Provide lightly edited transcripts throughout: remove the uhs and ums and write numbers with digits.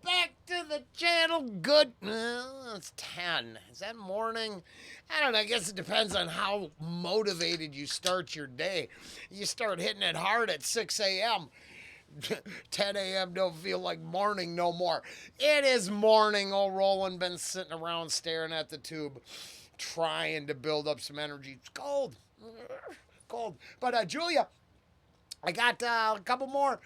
Back to the channel. Good. It's 10. Is that morning? I don't know. I guess it depends on how motivated you start your day. You start hitting it hard at 6 a.m. 10 a.m. don't feel like morning no more. It is morning. Old Rollen been sitting around staring at the tube, trying to build up some energy. It's cold. Cold. But Julia, I got a couple more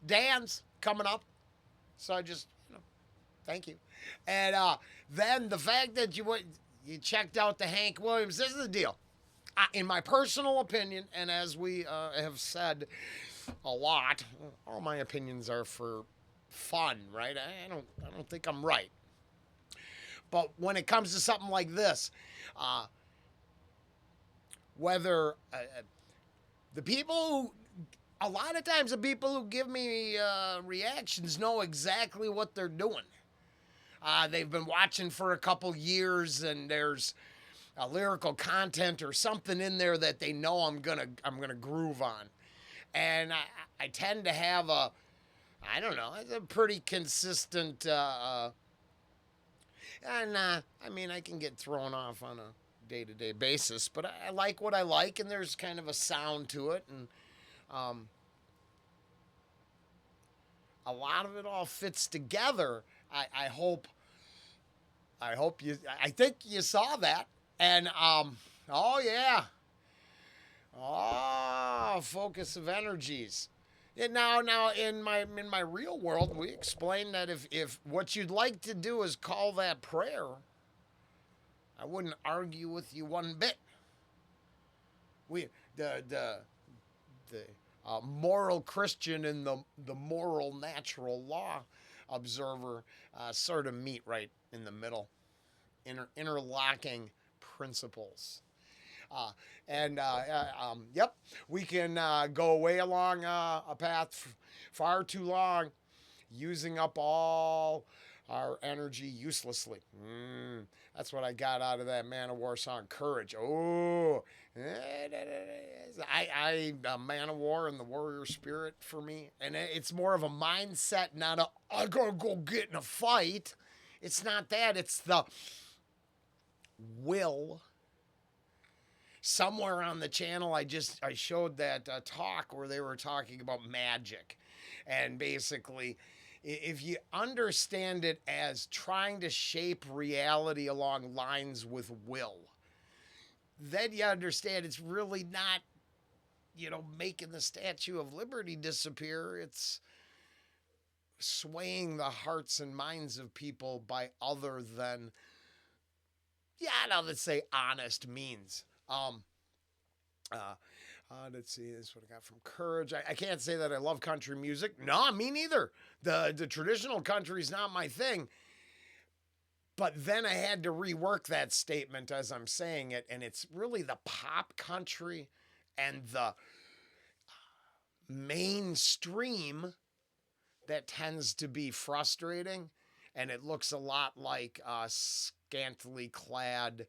Dan's coming up. So I just, thank you. And then the fact that you checked out the Hank Williams. This is the deal. In my personal opinion, and as we have said a lot, all my opinions are for fun, right? I don't think I'm right. But when it comes to something like this, whether the people who a lot of times the people who give me reactions know exactly what they're doing. They've been watching for a couple years, and there's a lyrical content or something in there that they know I'm gonna groove on, and I tend to have I don't know, it's a pretty consistent. And I mean, I can get thrown off on a day-to-day basis, but I like what I like, and there's kind of a sound to it, and a lot of it all fits together. I hope. I think you saw that, and oh yeah, oh, focus of energies. And now in my real world, we explain that if what you'd like to do is call that prayer, I wouldn't argue with you one bit. We the moral Christian and the moral natural law observer sort of meet right in the middle, interlocking principles. Yep, we can go way along a path far too long, using up all our energy uselessly. That's what I got out of that Man of War song, Courage. Oh, a Man of War and the warrior spirit for me. And it's more of a mindset, not I gotta go get in a fight. It's not that. It's the will. Somewhere on the channel, I showed that talk where they were talking about magic, and basically, if you understand it as trying to shape reality along lines with will, then you understand it's really not, making the Statue of Liberty disappear. It's swaying the hearts and minds of people by other than, let's say honest means. Let's see. This is what I got from Courage. I can't say that I love country music. No, me neither. The traditional country is not my thing. But then I had to rework that statement as I'm saying it, and it's really the pop country and the mainstream that tends to be frustrating, and it looks a lot like scantily clad.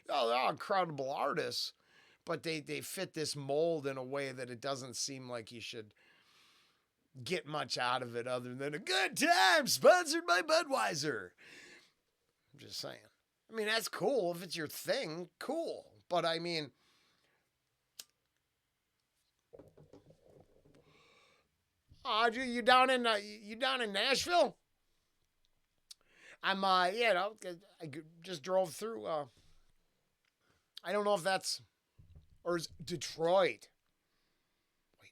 They're all incredible artists, but they fit this mold in a way that it doesn't seem like you should get much out of it other than a good time sponsored by Budweiser. I'm just saying. I mean, that's cool. If it's your thing, cool. But I mean, you down in Nashville? I'm I just drove through. I don't know if that's or is Detroit. Wait,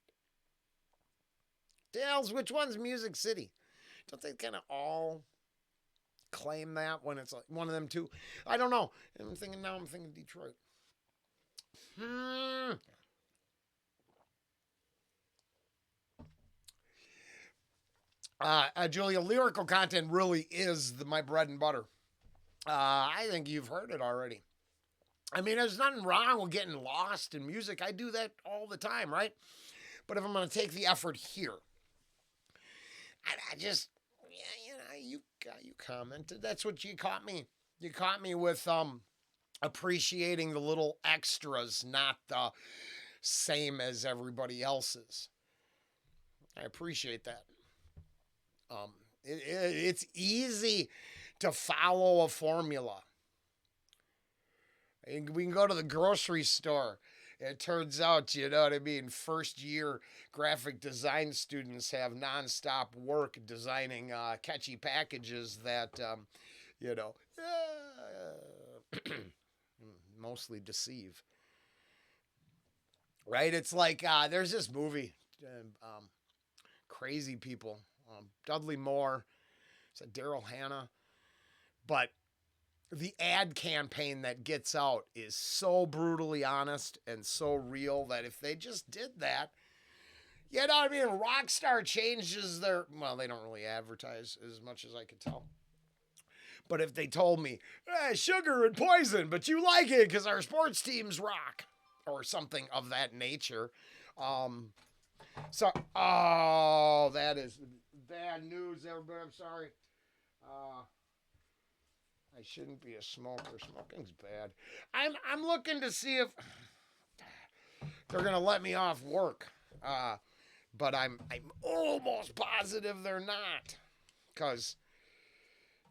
Dales, which one's Music City? Don't they kind of all claim that when it's like one of them two? I don't know. I'm thinking Detroit. Julia, lyrical content really is my bread and butter. I think you've heard it already. I mean, there's nothing wrong with getting lost in music. I do that all the time, right? But if I'm going to take the effort here, I just, you commented. That's what you caught me. You caught me with appreciating the little extras, not the same as everybody else's. I appreciate that. It's easy to follow a formula. We can go to the grocery store. It turns out, you know what I mean, first year graphic design students have nonstop work designing catchy packages that, you know, mostly deceive. Right? It's like there's this movie, Crazy People, Dudley Moore, it's a Daryl Hannah, but the ad campaign that gets out is so brutally honest and so real that if they just did that, you know what I mean? Rockstar changes their, well, they don't really advertise as much as I could tell. But if they told me, sugar and poison, but you like it because our sports teams rock, or something of that nature. So, oh, that is bad news, everybody. I'm sorry. I shouldn't be a smoker. Smoking's bad. I'm looking to see if they're gonna let me off work, but I'm almost positive they're not, cause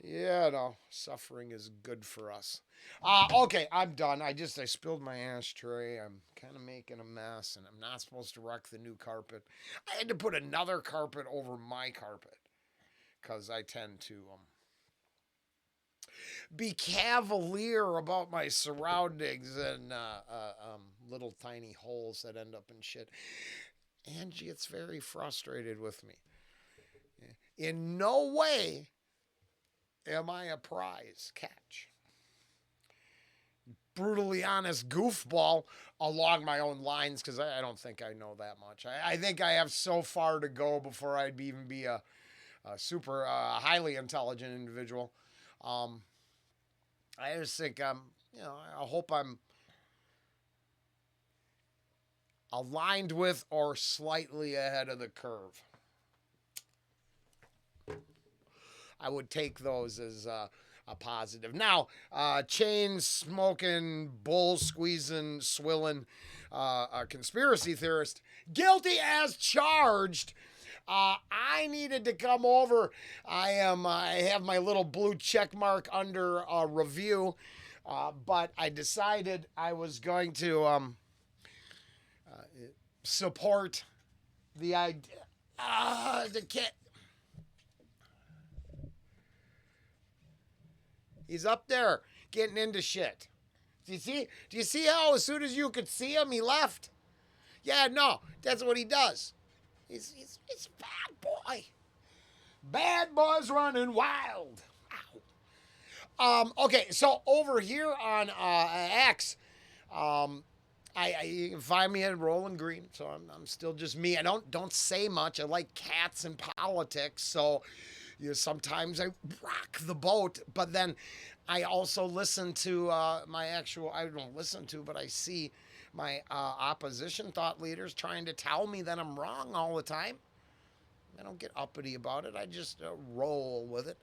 yeah, no, suffering is good for us. Okay, I'm done. I spilled my ashtray. I'm kind of making a mess, and I'm not supposed to wreck the new carpet. I had to put another carpet over my carpet, cause I tend to be cavalier about my surroundings and little tiny holes that end up in shit. Angie gets very frustrated with me. In no way am I a prize catch. Brutally honest goofball along my own lines because I don't think I know that much. I think I have so far to go before I'd even be a super highly intelligent individual. I just think I hope I'm aligned with or slightly ahead of the curve. I would take those as a positive. Now, chain smoking, bull squeezing, swilling, a conspiracy theorist, guilty as charged. I needed to come over. I have my little blue check mark under review, but I decided I was going to support the idea. The kid. He's up there getting into shit. Do you see? Do you see how as soon as you could see him, he left? Yeah, no, that's what he does. He's a bad boy. Bad boys running wild. Ow. Okay, so over here on X, you can find me at Rollen Green. So I'm still just me. I don't say much. I like cats and politics. So sometimes I rock the boat, but then I also listen to my actual. I don't listen to, but I see my opposition thought leaders trying to tell me that I'm wrong all the time. I don't get uppity about it. I just roll with it.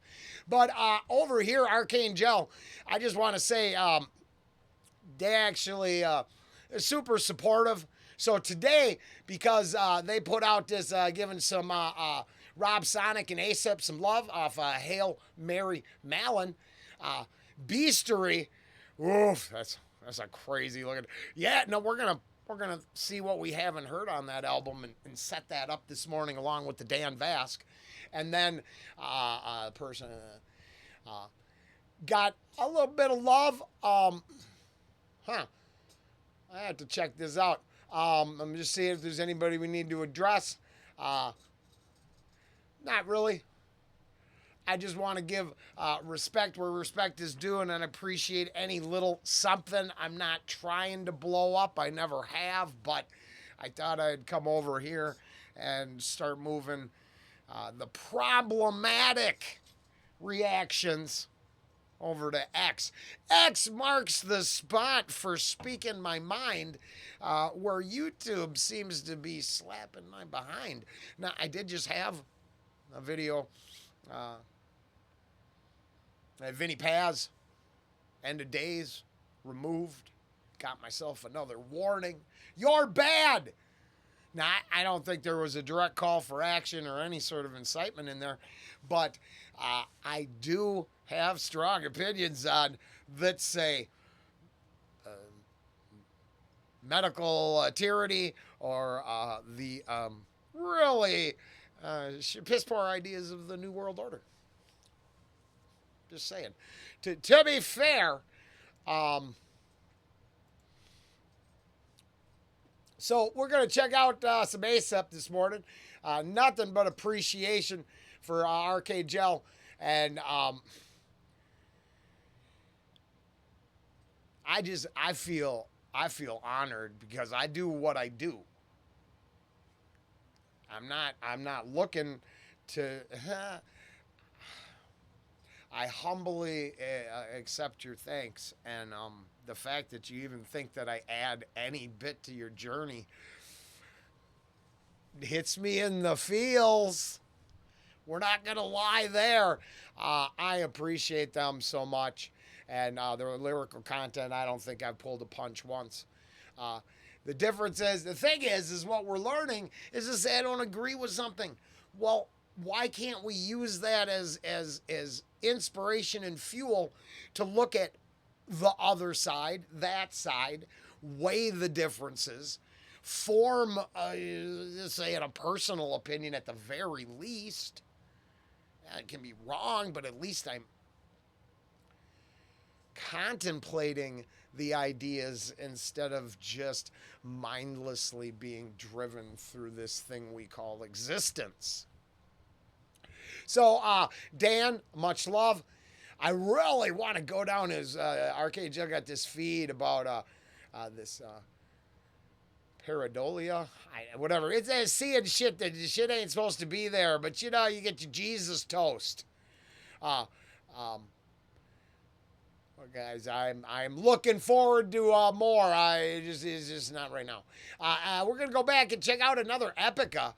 But over here, Arcane Gel, I just want to say they actually are super supportive. So today, because they put out this giving some Rob Sonic and ASAP some love off Hail Mary Mallon, Beastery. Oof, that's a crazy looking. Yeah, no, we're gonna see what we haven't heard on that album and set that up this morning along with the Dan Vask, and then a person got a little bit of love. I have to check this out. I'm just seeing if there's anybody we need to address. Not really. I just want to give respect where respect is due, and I appreciate any little something. I'm not trying to blow up. I never have, but I thought I'd come over here and start moving the problematic reactions over to X. X marks the spot for speaking my mind, where YouTube seems to be slapping my behind. Now, I did just have a video. Vinny Paz, end of days, removed. Got myself another warning. You're bad. Now, I don't think there was a direct call for action or any sort of incitement in there, but I do have strong opinions on, let's say, medical tyranny or the really piss poor ideas of the New World Order. Just saying. To be fair, um, so we're going to check out some ASAP this morning. Nothing but appreciation for Arcade Gel. And I feel honored because I do what I do. I'm not looking to I humbly accept your thanks, and the fact that you even think that I add any bit to your journey hits me in the feels. We're not gonna lie there. I appreciate them so much, and their lyrical content. I don't think I've pulled a punch once. Uh, the difference is, the thing is what we're learning is to say I don't agree with something. Well, why can't we use that as inspiration and fuel to look at the other side, that side, weigh the differences, form, say, a personal opinion at the very least. It can be wrong, but at least I'm contemplating the ideas instead of just mindlessly being driven through this thing we call existence. So, Dan, much love. I really want to go down his Arcade Joe got this feed about this pareidolia, whatever. It's seeing shit that shit ain't supposed to be there, but you get your Jesus toast. Well, guys, I'm looking forward to more. It's just not right now. We're gonna go back and check out another Epica.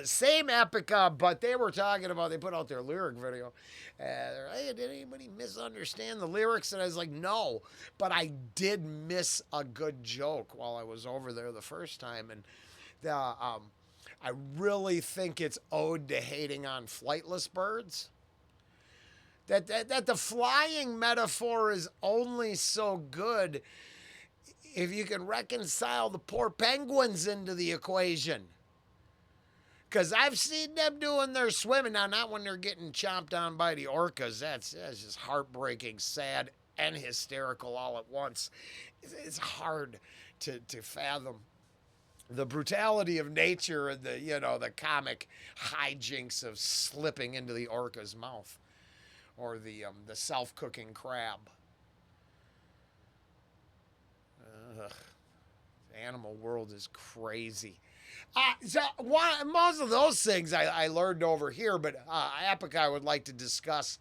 Same Epica, but they were talking about, they put out their lyric video. Hey, did anybody misunderstand the lyrics? And I was like, no, but I did miss a good joke while I was over there the first time. And I really think it's ode to hating on flightless birds. That the flying metaphor is only so good if you can reconcile the poor penguins into the equation. Because I've seen them doing their swimming. Now, not when they're getting chomped on by the orcas. That's just heartbreaking, sad, and hysterical all at once. It's hard to fathom the brutality of nature and the comic hijinks of slipping into the orca's mouth. Or the self-cooking crab. Ugh. The animal world is crazy. Most of those things I learned over here, but Epic I would like to discuss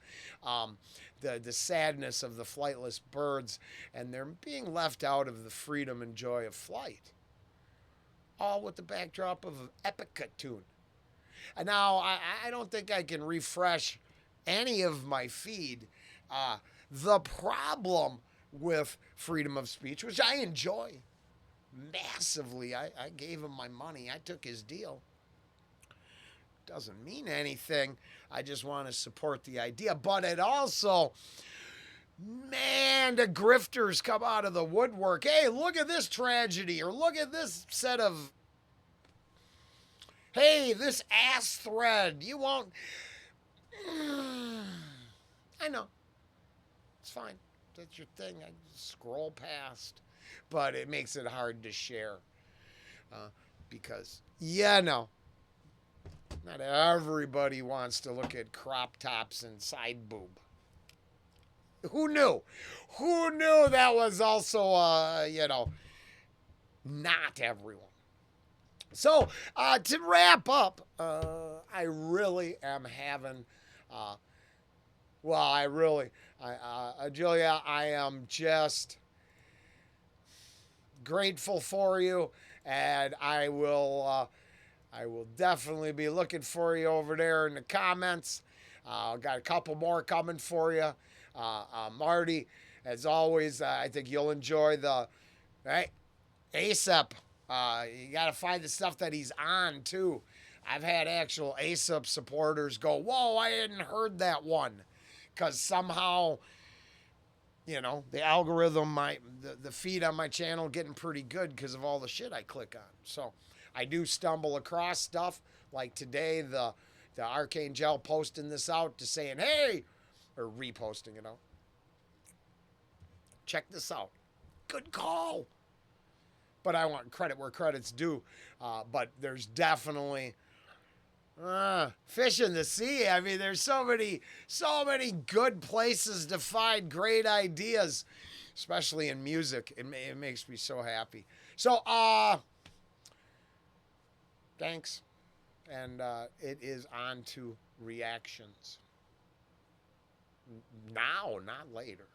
the sadness of the flightless birds and their being left out of the freedom and joy of flight. All with the backdrop of an Epica tune. And now I don't think I can refresh any of my feed. The problem with freedom of speech, which I enjoy massively, I gave him my money. I took his deal. Doesn't mean anything. I just want to support the idea. But it also, man, the grifters come out of the woodwork. Hey, look at this tragedy, or look at this set of, hey, this ass thread. You won't. I know. It's fine. That's your thing. I just scroll past. But it makes it hard to share. Because, not everybody wants to look at crop tops and side boob. Who knew? Who knew that was also, not everyone. So, to wrap up, I really am having... Julia, I am just grateful for you, and I will definitely be looking for you over there in the comments. Got a couple more coming for you. Marty, as always, I think you'll enjoy the ASAP. You got to find the stuff that he's on too. I've had actual ASAP supporters go, "Whoa, I hadn't heard that one," because somehow, the algorithm, the feed on my channel getting pretty good because of all the shit I click on. So I do stumble across stuff like today, the Arcane Gel posting this out to saying, "Hey," or reposting it out. Check this out. Good call. But I want credit where credit's due. But there's definitely fish in the sea. I mean, there's so many good places to find great ideas, especially in music. It makes me so happy. So, thanks. And it is on to reactions. Now, not later.